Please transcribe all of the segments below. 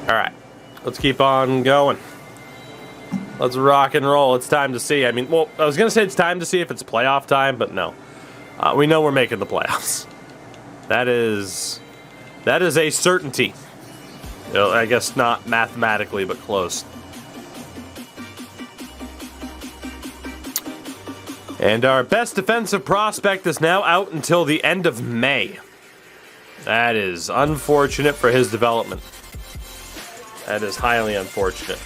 All right, let's keep on going. Let's rock and roll. It's time to see. I mean, well, I was going to say it's time to see if it's playoff time, but no. We know we're making the playoffs. That is a certainty. You know, I guess not mathematically, but close. And our best defensive prospect is now out until the end of May. That is unfortunate for his development. That is highly unfortunate.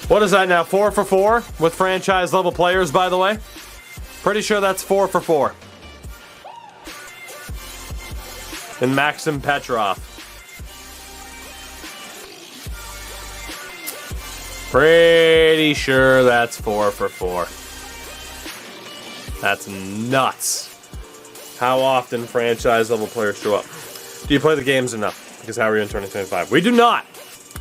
What is that now? 4 for 4 with franchise level players, by the way? Pretty sure that's 4 for 4. And Maxim Petrov. Pretty sure that's 4 for 4. That's nuts. How often franchise level players show up? Do you play the games enough? Because how are you in 2025? We do not.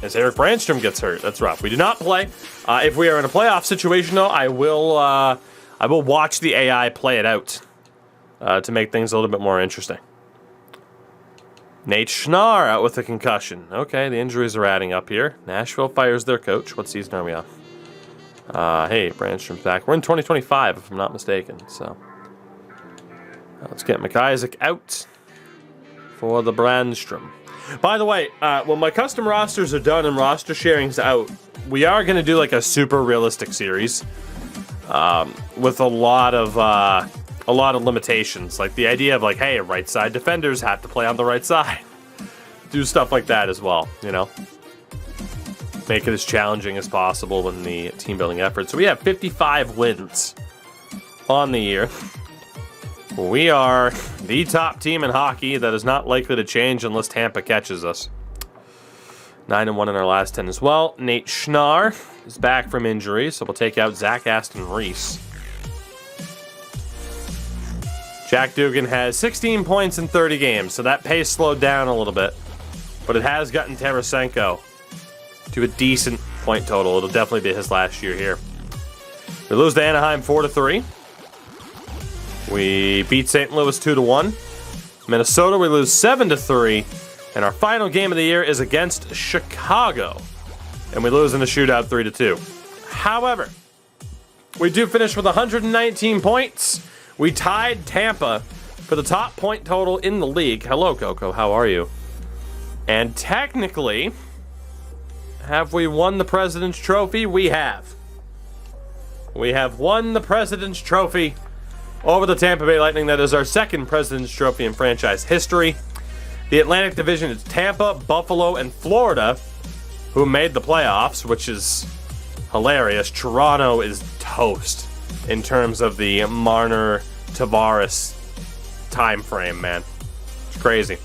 As Eric Brandstrom gets hurt, that's rough. We do not play. If we are in a playoff situation, though, I will watch the AI play it out to make things a little bit more interesting. Nate Schnarr out with a concussion. Okay, the injuries are adding up here. Nashville fires their coach. What season are we on? Hey, Brandstrom's back. We're in 2025, if I'm not mistaken. So let's get McIsaac out for the Brandstrom. By the way, when my custom rosters are done and roster sharing's out, we are going to do like a super realistic series with a lot of limitations. Like the idea of like, hey, right side defenders have to play on the right side. Do stuff like that as well, you know. Make it as challenging as possible in the team building effort. So we have 55 wins on the year. We are the top team in hockey. That is not likely to change unless Tampa catches us. 9-1 in our last 10 as well. Nate Schnarr is back from injury, so we'll take out Zach Aston Reese. Jack Dugan has 16 points in 30 games, so that pace slowed down a little bit. But it has gotten Tarasenko to a decent point total. It'll definitely be his last year here. We lose to Anaheim 4-3. We beat St. Louis 2-1. Minnesota, we lose 7-3. And our final game of the year is against Chicago. And we lose in a shootout 3-2. However, we do finish with 119 points. We tied Tampa for the top point total in the league. Hello, Coco. How are you? And technically, have we won the President's Trophy? We have. We have won the President's Trophy over the Tampa Bay Lightning. That is our second President's Trophy in franchise history. The Atlantic Division is Tampa, Buffalo, and Florida, who made the playoffs, which is hilarious. Toronto is toast in terms of the Marner Tavares time frame, man. It's crazy.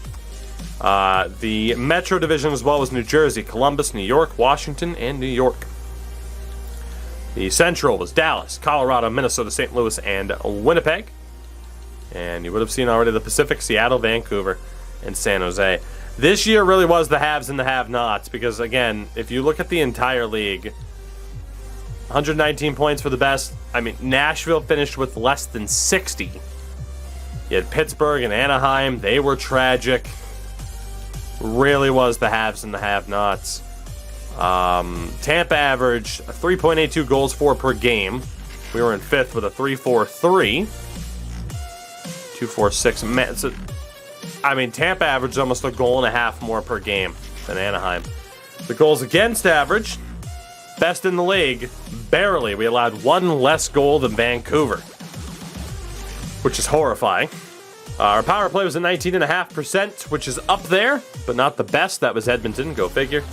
The Metro Division as well was New Jersey, Columbus, New York, Washington, and New York. The Central was Dallas, Colorado, Minnesota, St. Louis, and Winnipeg. And you would have seen already the Pacific, Seattle, Vancouver, and San Jose. This year really was the haves and the have-nots because, again, if you look at the entire league, 119 points for the best. I mean, Nashville finished with less than 60. You had Pittsburgh and Anaheim. They were tragic. Really was the haves and the have-nots. Tampa averaged 3.82 goals for per game. We were in fifth with a 3.43. 2.46. Man, so, I mean, Tampa averaged almost a goal and a half more per game than Anaheim. The goals against average, best in the league, barely. We allowed one less goal than Vancouver, which is horrifying. Our power play was at 19.5%, which is up there, but not the best. That was Edmonton, go figure.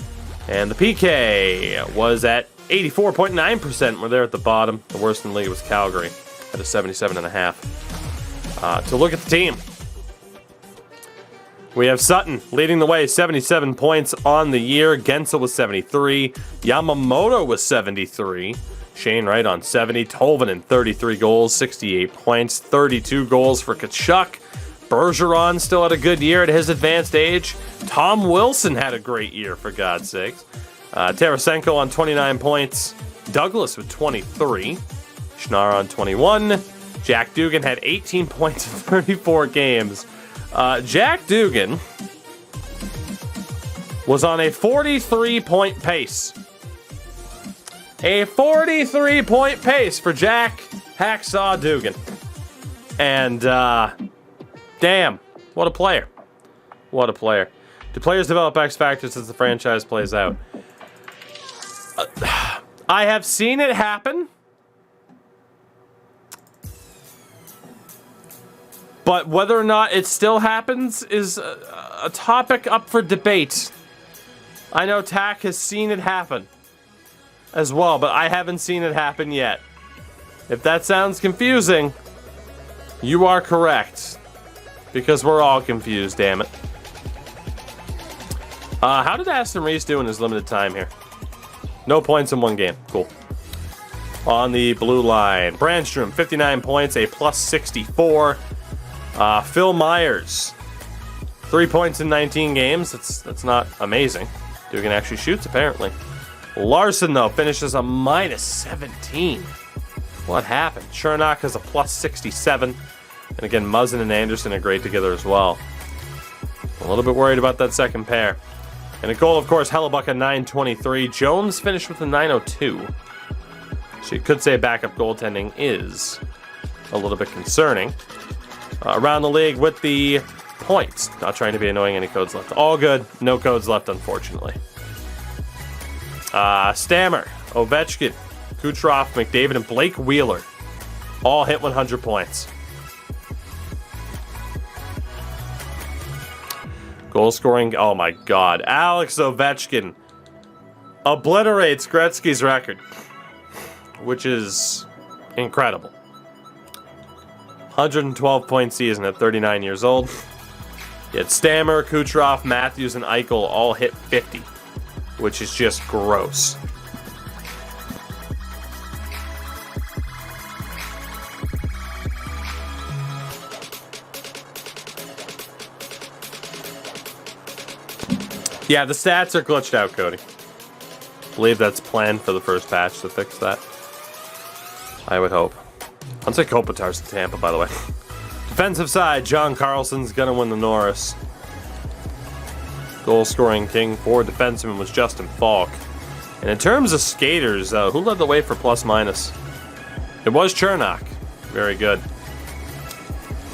And the PK was at 84.9%. We're there at the bottom. The worst in the league was Calgary at a 77.5. To look at the team, we have Sutton leading the way, 77 points on the year. Gensel was 73. Yamamoto was 73. Shane Wright on 70. Tolvanen 33 goals, 68 points, 32 goals for Tkachuk. Bergeron still had a good year at his advanced age. Tom Wilson had a great year, for God's sakes. Tarasenko on 29 points. Douglas with 23. Schnarr on 21. Jack Dugan had 18 points in 34 games. Jack Dugan was on a 43-point pace. A 43-point pace for Jack Hacksaw Dugan. And, damn, what a player. What a player. Do players develop X factors as the franchise plays out? I have seen it happen. But whether or not it still happens is a topic up for debate. I know Tack has seen it happen as well, but I haven't seen it happen yet. If that sounds confusing, you are correct. Because we're all confused, damn it. How did Aston Reese do in his limited time here? No points in one game. Cool. On the blue line, Brandstrom, 59 points, a plus 64. Phil Myers, 3 points in 19 games. That's not amazing. Dugan actually shoots, apparently. Larson, though, finishes a minus 17. What happened? Chernak has a plus 67. And again, Muzzin and Anderson are great together as well. A little bit worried about that second pair. And a goal, of course, Hellebuck at 923. Jones finished with a 902. So you could say backup goaltending is a little bit concerning. Around the league with the points. Not trying to be annoying, any codes left. All good. No codes left, unfortunately. Stammer, Ovechkin, Kucherov, McDavid, and Blake Wheeler all hit 100 points. Goal scoring, oh my god. Alex Ovechkin obliterates Gretzky's record, which is incredible. 112-point season at 39 years old. Yet Stammer, Kucherov, Matthews, and Eichel all hit 50, which is just gross. Yeah, the stats are glitched out, Cody. I believe that's planned for the first patch to fix that. I would hope. I'll take Kopitar's to Tampa, by the way. Defensive side, John Carlson's gonna win the Norris. Goal-scoring king for defenseman was Justin Falk. And in terms of skaters, who led the way for plus-minus? It was Chernak. Very good.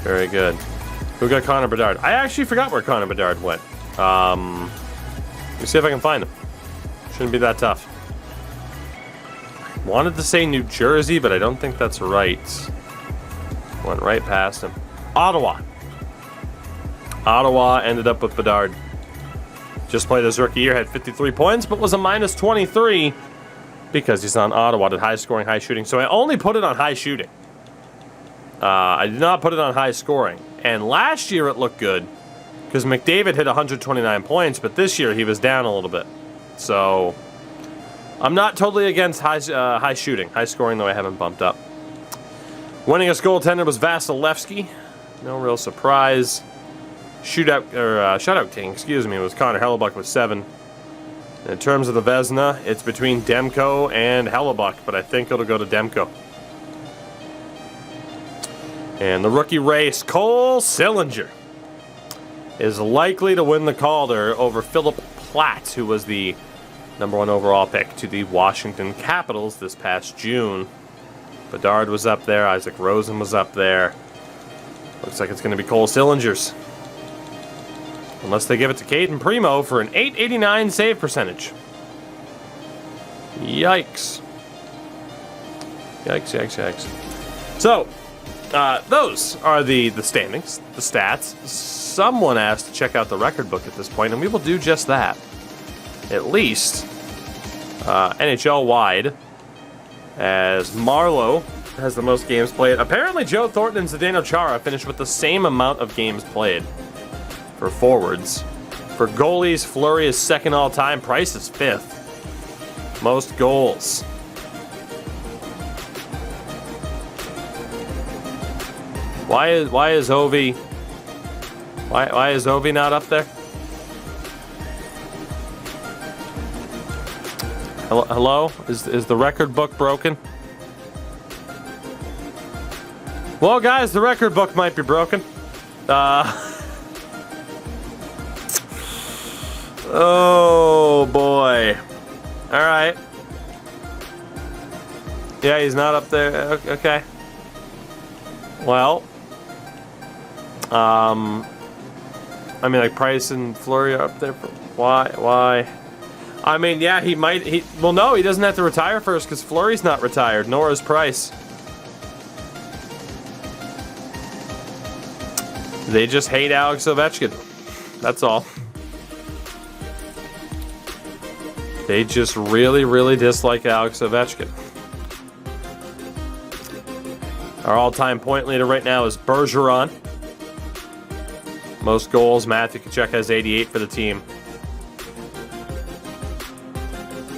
Very good. Who got Connor Bedard? I actually forgot where Connor Bedard went. Let me see if I can find him. Shouldn't be that tough. Wanted to say New Jersey, but I don't think that's right. Went right past him. Ottawa. Ottawa ended up with Bedard. Just played his rookie year, had 53 points, but was a minus 23 because he's on Ottawa. Did high scoring, high shooting. So I only put it on high shooting. I did not put it on high scoring. And last year it looked good because McDavid hit 129 points, but this year he was down a little bit. So I'm not totally against high shooting. High scoring, though, I haven't bumped up. Winningest goaltender was Vasilevsky. No real surprise. Shutout king, excuse me, was Connor Hellebuck with 7. In terms of the Vezina, it's between Demko and Hellebuck, but I think it'll go to Demko. And the rookie race, Cole Sillinger is likely to win the Calder over Philip Platt, who was the #1 overall pick to the Washington Capitals this past June. Bedard was up there. Isaac Rosen was up there. Looks like it's going to be Cole Sillinger's. Unless they give it to Caden Primo for an .889 save percentage. Yikes. Yikes, yikes, yikes. So, those are the standings, the stats. Someone asked to check out the record book at this point, and we will do just that. At least NHL-wide, as Marlowe has the most games played. Apparently, Joe Thornton and Zdeno Chara finished with the same amount of games played for forwards. For goalies, Fleury is second all-time. Price is 5th. Most goals. Why is Ovi? Why is Ovi not up there? Hello? Is the record book broken? Well, guys, the record book might be broken. Oh, boy. All right. Yeah, he's not up there. Okay. Well. I mean, like, Price and Fleury are up there. Why? I mean, yeah, he might. Well, no, he doesn't have to retire first because Fleury's not retired, nor is Price. They just hate Alex Ovechkin. That's all. They just really, really dislike Alex Ovechkin. Our all-time point leader right now is Bergeron. Most goals, Matthew Tkachuk has 88 for the team.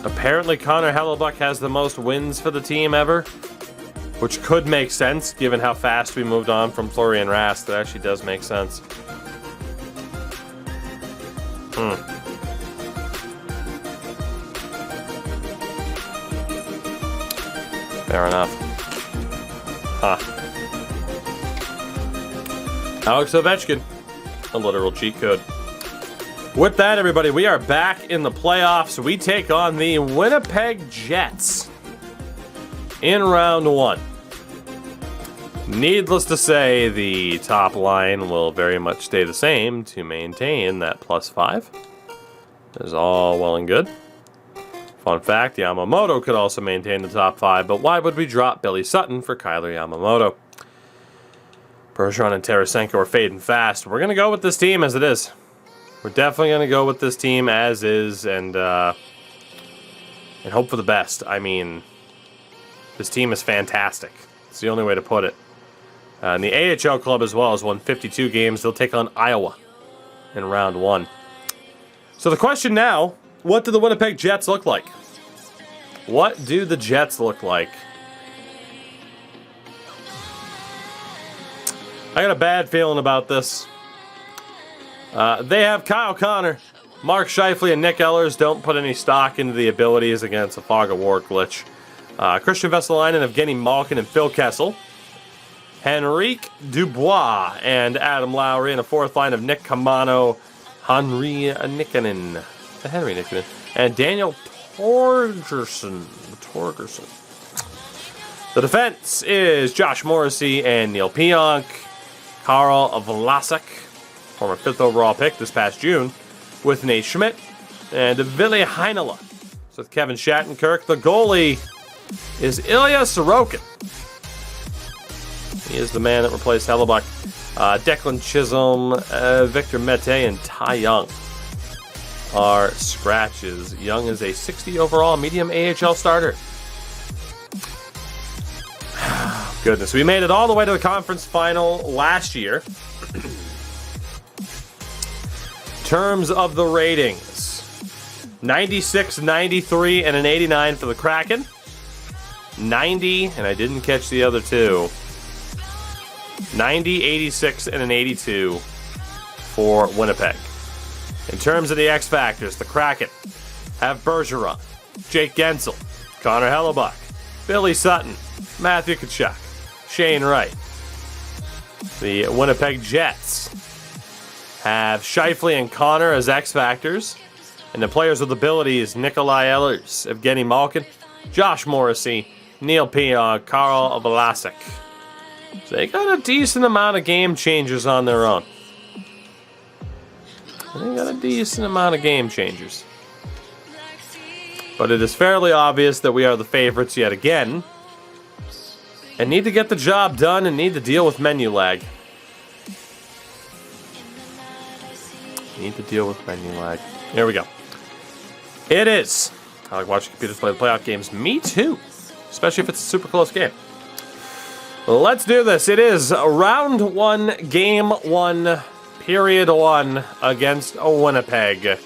Apparently, Connor Hellebuyck has the most wins for the team ever, which could make sense given how fast we moved on from Fleury and Rask. That actually does make sense. Fair enough. Huh. Alex Ovechkin. A literal cheat code. With that, everybody, we are back in the playoffs. We take on the Winnipeg Jets in round one. Needless to say, the top line will very much stay the same to maintain that +5. That is all well and good. Fun fact, Yamamoto could also maintain the top 5, but why would we drop Billy Sutton for Kyler Yamamoto? Bergeron and Tarasenko are fading fast. We're going to go with this team as it is. We're definitely going to go with this team as is and hope for the best. I mean, this team is fantastic. It's the only way to put it. And the AHL club as well has won 52 games. They'll take on Iowa in round one. So the question now, what do the Winnipeg Jets look like? What do the Jets look like? I got a bad feeling about this. They have Kyle Connor, Mark Scheifele, and Nick Ehlers. Don't put any stock into the abilities against a Fog of War glitch. Christian Vesalainen, Evgeny Malkin, and Phil Kessel. Henrique Dubois and Adam Lowry, and a fourth line of Nick Camano, Henry Nikkanen, and Daniel Torgerson. The defense is Josh Morrissey and Neil Pionk, Karl Vlasic, former 5th overall pick this past June, with Nate Schmidt, and Ville Heinola. So with Kevin Shattenkirk, the goalie is Ilya Sorokin. He is the man that replaced Hellebuyck. Declan Chisholm, Victor Mete, and Ty Young are scratches. Young is a 60 overall medium AHL starter. Goodness, we made it all the way to the conference final last year. Terms of the ratings: 96, 93, and an 89 for the Kraken. 90, and I didn't catch the other two. 90, 86, and an 82 for Winnipeg. In terms of the X Factors, the Kraken have Bergeron, Jake Gensel, Connor Hellebuyck, Billy Sutton, Matthew Tkachuk, Shane Wright. The Winnipeg Jets have Scheifele and Connor as X Factors, and the players with abilities: Nikolai Ehlers, Evgeny Malkin, Josh Morrissey, Neil Pionk, Karl Vlasic. So they got a decent amount of game changers on their own. But it is fairly obvious that we are the favorites yet again, and need to get the job done and need to deal with menu lag. Here we go. It is. I like watching computers play the playoff games. Me too. Especially if it's a super close game. Let's do this. It is round one, game one, period one against Winnipeg.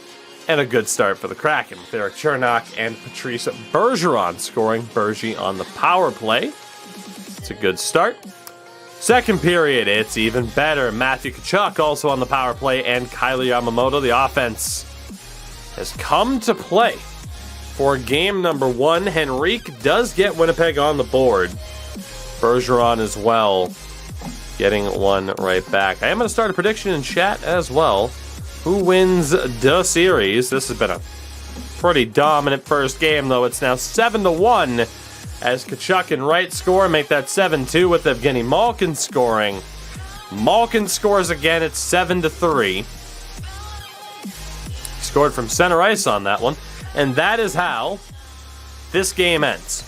And a good start for the Kraken with Eric Chernak and Patrice Bergeron scoring. Bergie on the power play. It's a good start. Second period, it's even better. Matthew Tkachuk also on the power play, and Kyler Yamamoto. The offense has come to play for game number one. Henrique does get Winnipeg on the board. Bergeron as well, getting one right back. I am going to start a prediction in chat as well. Who wins the series? This has been a pretty dominant first game, though. It's now 7-1 as Tkachuk and Wright score, make that 7-2 with Evgeny Malkin scoring. Malkin scores again. It's 7-3. He scored from center ice on that one, and that is how this game ends.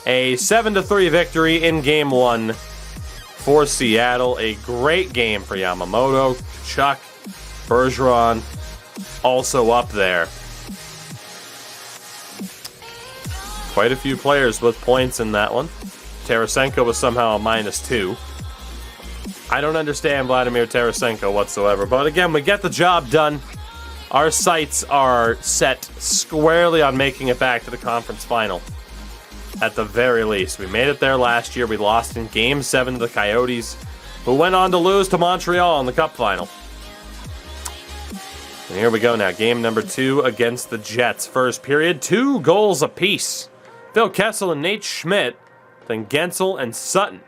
A 7-3 victory in Game 1 for Seattle. A great game for Yamamoto, Tkachuk, Bergeron, also up there. Quite a few players with points in that one. Tarasenko was somehow a -2. I don't understand Vladimir Tarasenko whatsoever, but again, we get the job done. Our sights are set squarely on making it back to the conference final. At the very least. We made it there last year. We lost in Game 7 to the Coyotes, who went on to lose to Montreal in the Cup final. And here we go now. Game number 2 against the Jets. First period, 2 goals apiece. Phil Kessel and Nate Schmidt, then Gensel and Sutton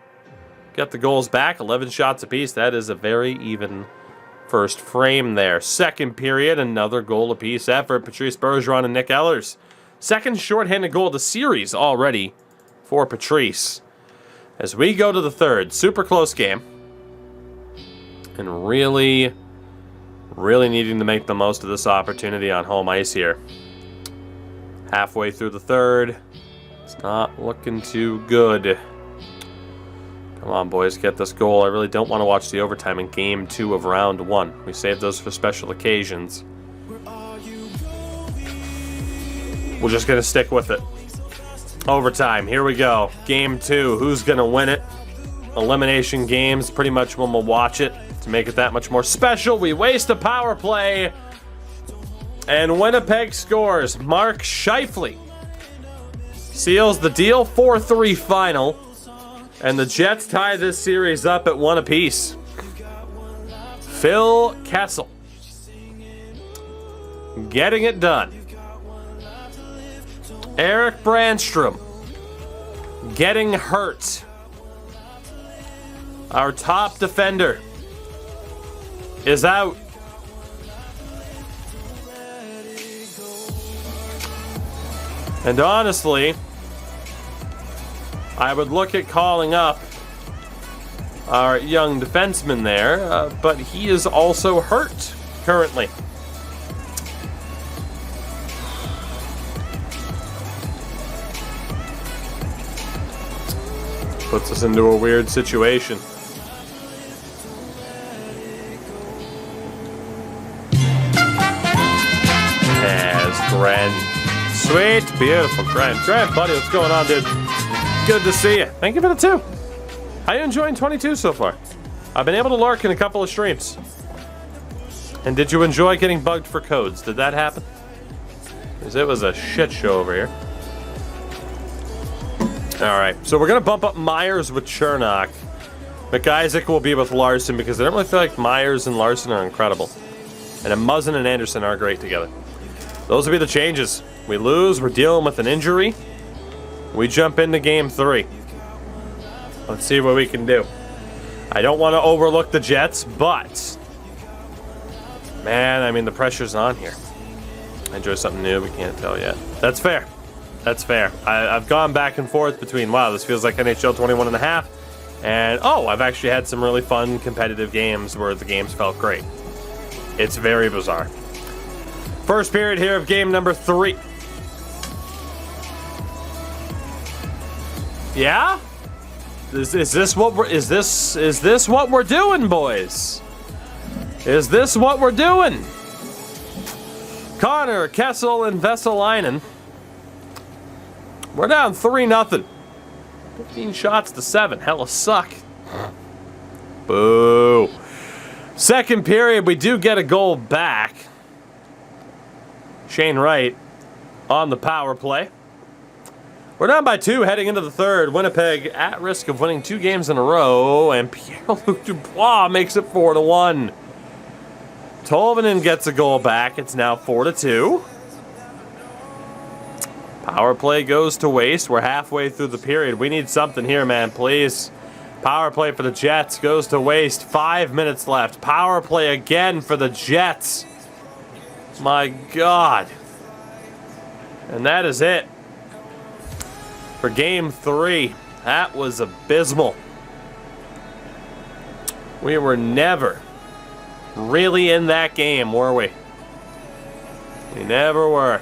got the goals back, 11 shots apiece. That is a very even first frame there. Second period, another goal apiece effort. Patrice Bergeron and Nick Ehlers. Second shorthanded goal of the series already for Patrice. As we go to the third, super close game. And really needing to make the most of this opportunity on home ice here. Halfway through the third. It's not looking too good. Come on, boys, get this goal. I really don't want to watch the overtime in Game 2 of Round 1. We saved those for special occasions. We're just going to stick with it. Overtime, here we go. Game 2, who's going to win it? Elimination games, pretty much when we'll watch it. To make it that much more special, we waste a power play. And Winnipeg scores. Mark Scheifele seals the deal, 4-3 final. And the Jets tie this series up at 1 apiece. Phil Kessel getting it done. Eric Brandstrom getting hurt. Our top defender is out. And honestly, I would look at calling up our young defenseman there, but he is also hurt currently. Puts us into a weird situation. As Grant. Sweet, beautiful Grant. Grant, buddy, what's going on, dude? Good to see you. Thank you for the 2. How you enjoying 22 so far? I've been able to lurk in a couple of streams. And did you enjoy getting bugged for codes? Did that happen? Because it was a shit show over here. Alright, so we're going to bump up Myers with Chernak. McIsaac will be with Larson because I don't really feel like Myers and Larson are incredible. And then Muzzin and Anderson are great together. Those will be the changes. We lose, we're dealing with an injury. We jump into Game 3. Let's see what we can do. I don't want to overlook the Jets, but man, I mean, the pressure's on here. I enjoy something new, we can't tell yet. That's fair. That's fair. I've gone back and forth between, wow, this feels like NHL 21 and a half, and oh, I've actually had some really fun competitive games where the games felt great. It's very bizarre. First period here of game number 3. Yeah? Is this what we're doing, boys? Is this what we're doing? Connor, Kessel, and Vesalainen. We're down 3-0. 15 shots to 7. Hella suck. Boo. Second period, we do get a goal back. Shane Wright on the power play. We're down by 2 heading into the third. Winnipeg at risk of winning 2 games in a row, and Pierre-Luc Dubois makes it 4-1. Tolvanen gets a goal back. It's now 4-2. Power play goes to waste. We're halfway through the period. We need something here, man, please. Power play for the Jets goes to waste. 5 minutes left. Power play again for the Jets. My God. And that is it for Game 3. That was abysmal. We were never really in that game, were we? We never were.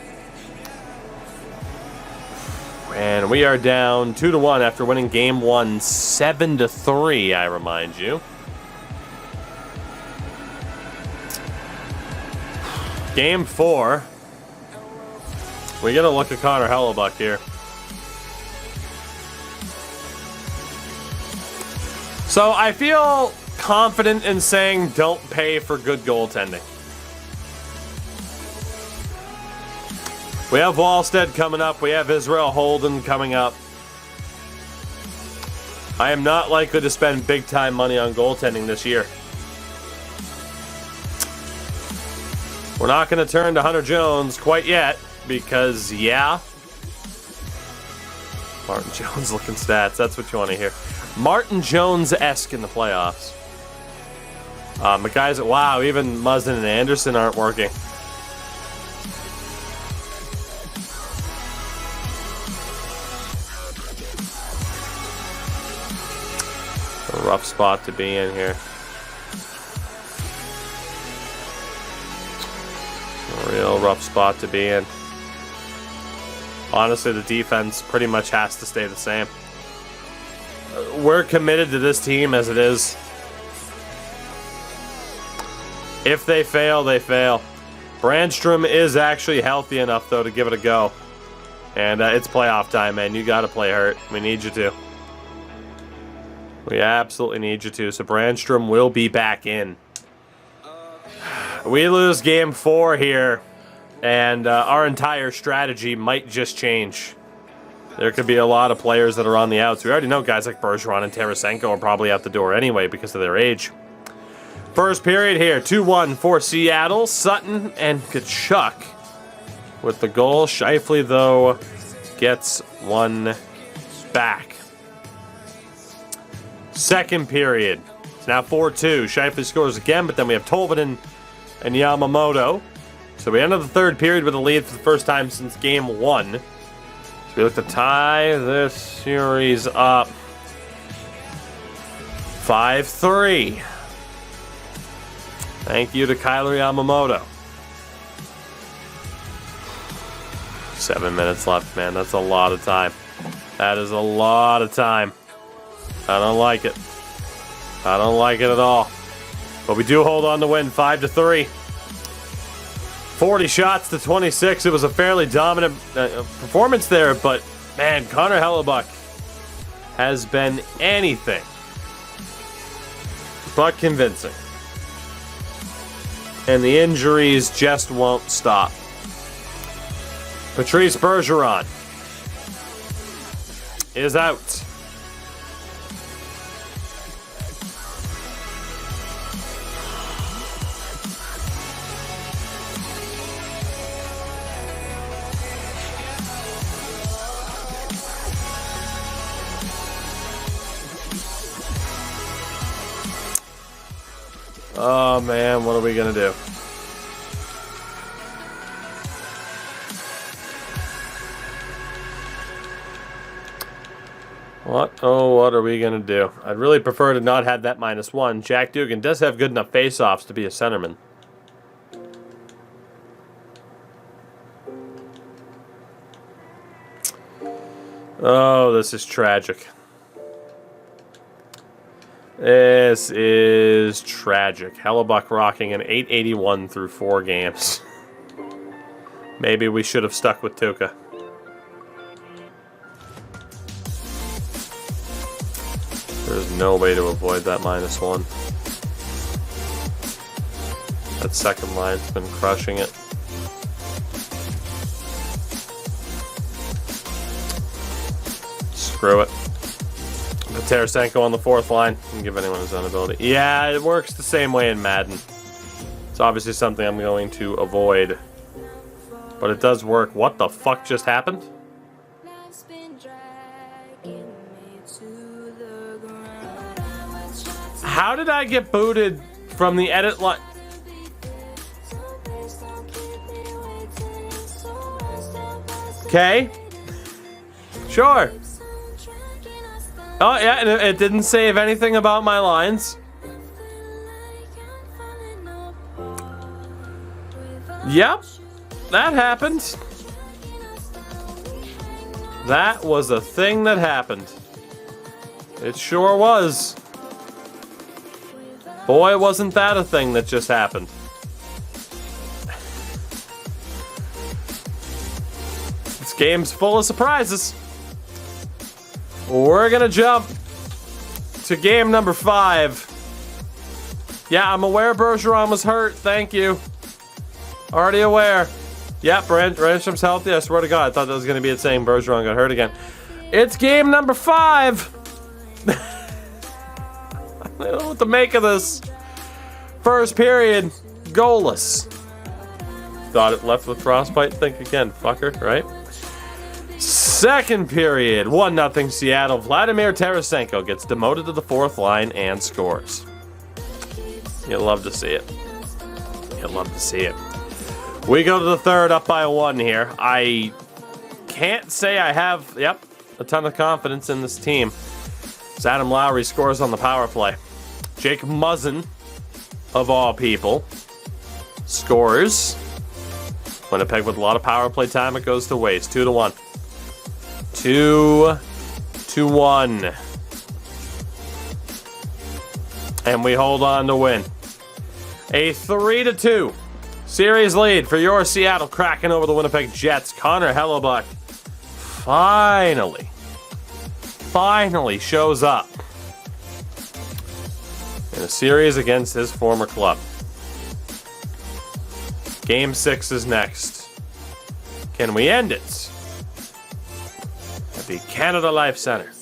And we are down 2-1 after winning Game 1 7-3, I remind you. Game 4. We gotta look at Connor Hellebuck here. So I feel confident in saying don't pay for good goaltending. We have Wallstead coming up. We have Israel Holden coming up. I am not likely to spend big-time money on goaltending this year. We're not going to turn to Hunter Jones quite yet because, yeah. Martin Jones looking stats. That's what you want to hear. Martin Jones-esque in the playoffs. But guys, wow, even Muzzin and Anderson aren't working. A rough spot to be in here. A real rough spot to be in. Honestly, the defense pretty much has to stay the same. We're committed to this team as it is. If they fail, they fail. Brandstrom is actually healthy enough, though, to give it a go. And it's playoff time, man. You got to play hurt. We need you to. We absolutely need you to. So Brandstrom will be back in. We lose Game 4 here, and our entire strategy might just change. There could be a lot of players that are on the outs. We already know guys like Bergeron and Tarasenko are probably out the door anyway because of their age. First period here, 2-1 for Seattle. Sutton and Tkachuk with the goal. Scheifele, though, gets one back. Second period. It's now 4-2. Scheifele scores again, but then we have Tolvanen and Yamamoto. So we enter the third period with a lead for the first time since Game 1. So we look to tie this series up 5-3. Thank you to Kyler Yamamoto. 7 minutes left, man. That's a lot of time. That is a lot of time. I don't like it. I don't like it at all. But we do hold on to win 5-3. 40 shots to 26. It was a fairly dominant performance there, but man, Connor Hellebuck has been anything but convincing. And the injuries just won't stop. Patrice Bergeron is out. Oh man, what are we gonna do? What are we gonna do? I'd really prefer to not have that -1. Jack Dugan does have good enough face-offs to be a centerman. Oh, this is tragic. This is tragic. Hellebuck rocking an 881 through 4 games. Maybe we should have stuck with Tuukka. There's no way to avoid that -1. That second line's been crushing it. Screw it. Put Tarasenko on the 4th line and give anyone his own ability. Yeah, it works the same way in Madden. It's obviously something I'm going to avoid. But it does work. What the fuck just happened? How did I get booted from the edit line? Okay. Sure. Oh, yeah, and it didn't save anything about my lines. Yep, that happened. That was a thing that happened. It sure was. Boy, wasn't that a thing that just happened. This game's full of surprises. We're gonna jump to game number 5. Yeah, I'm aware Bergeron was hurt. Thank you. Already aware. Yep, Brandstrom's healthy. I swear to God, I thought that was going to be it saying Bergeron got hurt again. It's game number 5. I don't know what to make of this. First period, goalless. Thought it left with frostbite. Think again, fucker, right? Second period, 1-0 Seattle. Vladimir Tarasenko gets demoted to the 4th line and scores. You'll love to see it. You'll love to see it. We go to the third, up by 1 here. I can't say I have, a ton of confidence in this team. As Adam Lowry scores on the power play. Jake Muzzin, of all people, scores. Winnipeg with a lot of power play time. It goes to waste. 2-1. 2-1. And we hold on to win. A 3-2 series lead for your Seattle Kraken over the Winnipeg Jets. Connor Hellebuck finally shows up in a series against his former club. Game 6 is next. Can we end it at the Canada Life Center?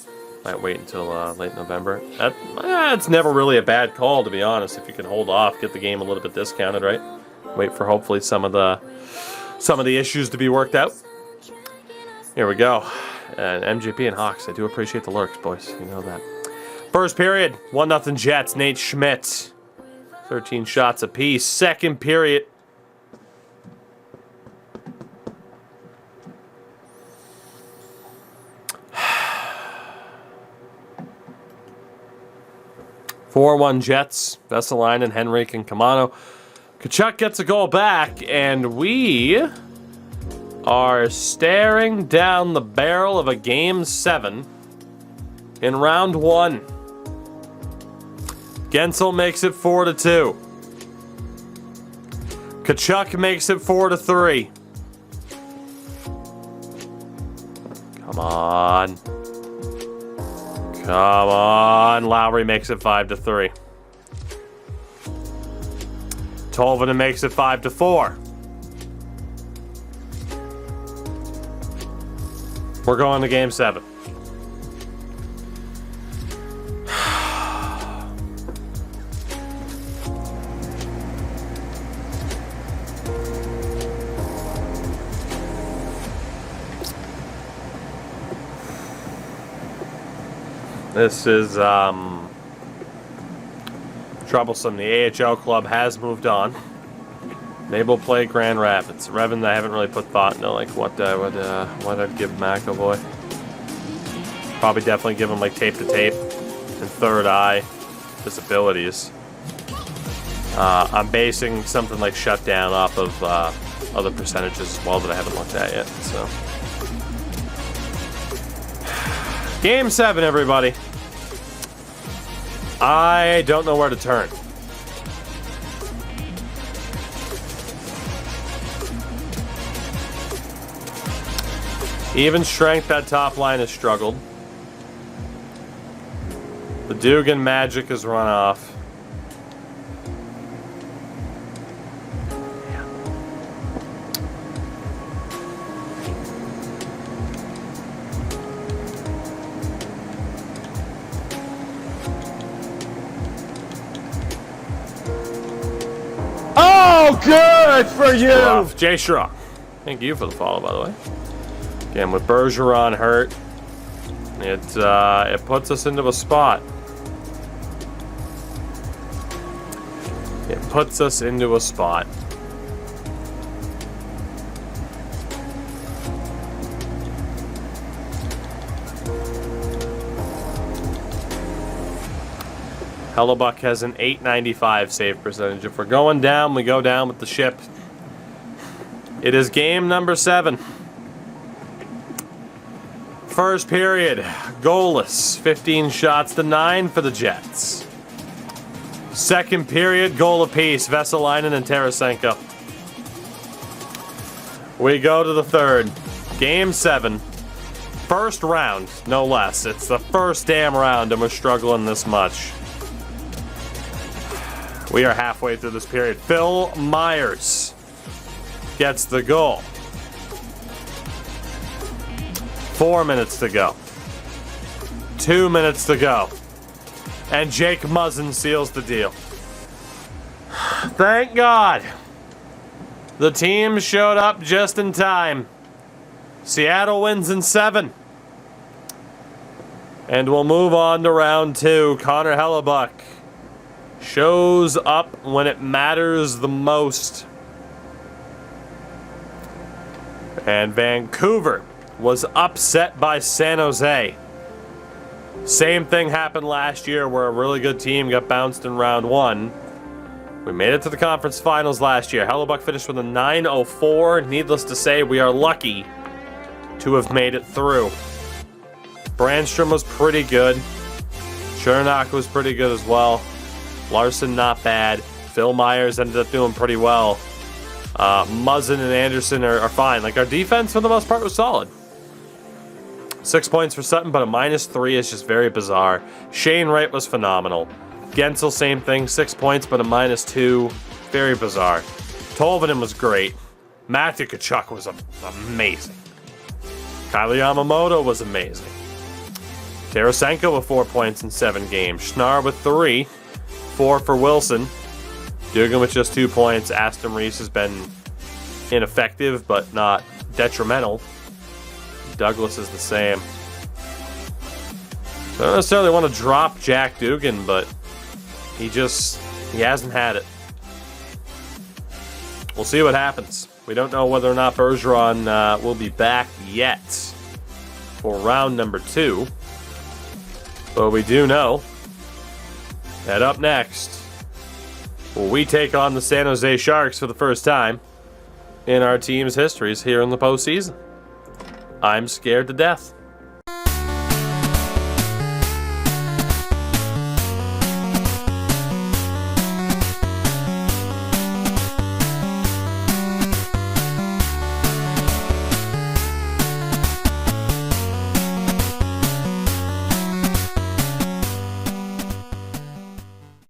Might wait until late November. It's never really a bad call, to be honest. If you can hold off, get the game a little bit discounted, right? Wait for hopefully some of the issues to be worked out. Here we go. MGP and Hawks, I do appreciate the lurks, boys. You know that. First period, 1-0 Jets. Nate Schmidt, 13 shots apiece. Second period. (4-1) Jets. Vesalainen, Henrique, and Kamano. Kachuk gets a goal back, and we are staring down the barrel of a Game 7 in round 1. Gensel makes it 4-2. Kachuk makes it 4-3. Come on. Come on. Lowry makes it 5-3. Tolvanen makes it 5-4. We're going to Game 7. This is troublesome. The AHL club has moved on. Maybe we'll play Grand Rapids. Revan, I haven't really put thought into like what I'd give McAvoy. Probably definitely give him like tape to tape and third eye disabilities. I'm basing something like shutdown off of other percentages as well that I haven't looked at yet. So Game 7, everybody. I don't know where to turn. Even strength, that top line has struggled. The Dugan magic has run off. Oh, good for you! Jay Schrock. Thank you for the follow, by the way. Again, with Bergeron hurt, it puts us into a spot. puts us into a spot. Hellebuck has an .895 save percentage. If we're going down, we go down with the ship. It is game number 7. First period, goalless. 15 shots to 9 for the Jets. Second period, goal apiece. Vesalainen and Tarasenko. We go to the third. Game 7. First round, no less. It's the first damn round and we're struggling this much. We are halfway through this period. Phil Myers gets the goal. 4 minutes to go. 2 minutes to go. And Jake Muzzin seals the deal. Thank God. The team showed up just in time. Seattle wins in 7. And we'll move on to round 2. Connor Hellebuck shows up when it matters the most. And Vancouver was upset by San Jose. Same thing happened last year where a really good team got bounced in round 1. We made it to the conference finals last year. Hellebuck finished with a .904. Needless to say, we are lucky to have made it through. Brandstrom was pretty good. Chernak was pretty good as well. Larson, not bad. Phil Myers ended up doing pretty well. Muzzin and Anderson are fine. Like, our defense, for the most part, was solid. 6 points for Sutton, but a -3 is just very bizarre. Shane Wright was phenomenal. Gensel, same thing. 6 points, but a -2. Very bizarre. Tolvanen was great. Matthew Tkachuk was amazing. Kylie Yamamoto was amazing. Tarasenko with 4 points in 7 games. Schnarr with 3. 4 for Wilson. Dugan with just 2 points. Aston Reese has been ineffective, but not detrimental. Douglas is the same. So I don't necessarily want to drop Jack Dugan, but he hasn't had it. We'll see what happens. We don't know whether or not Bergeron will be back yet for round number 2. But we do know that up next, we take on the San Jose Sharks for the first time in our team's histories here in the postseason. I'm scared to death.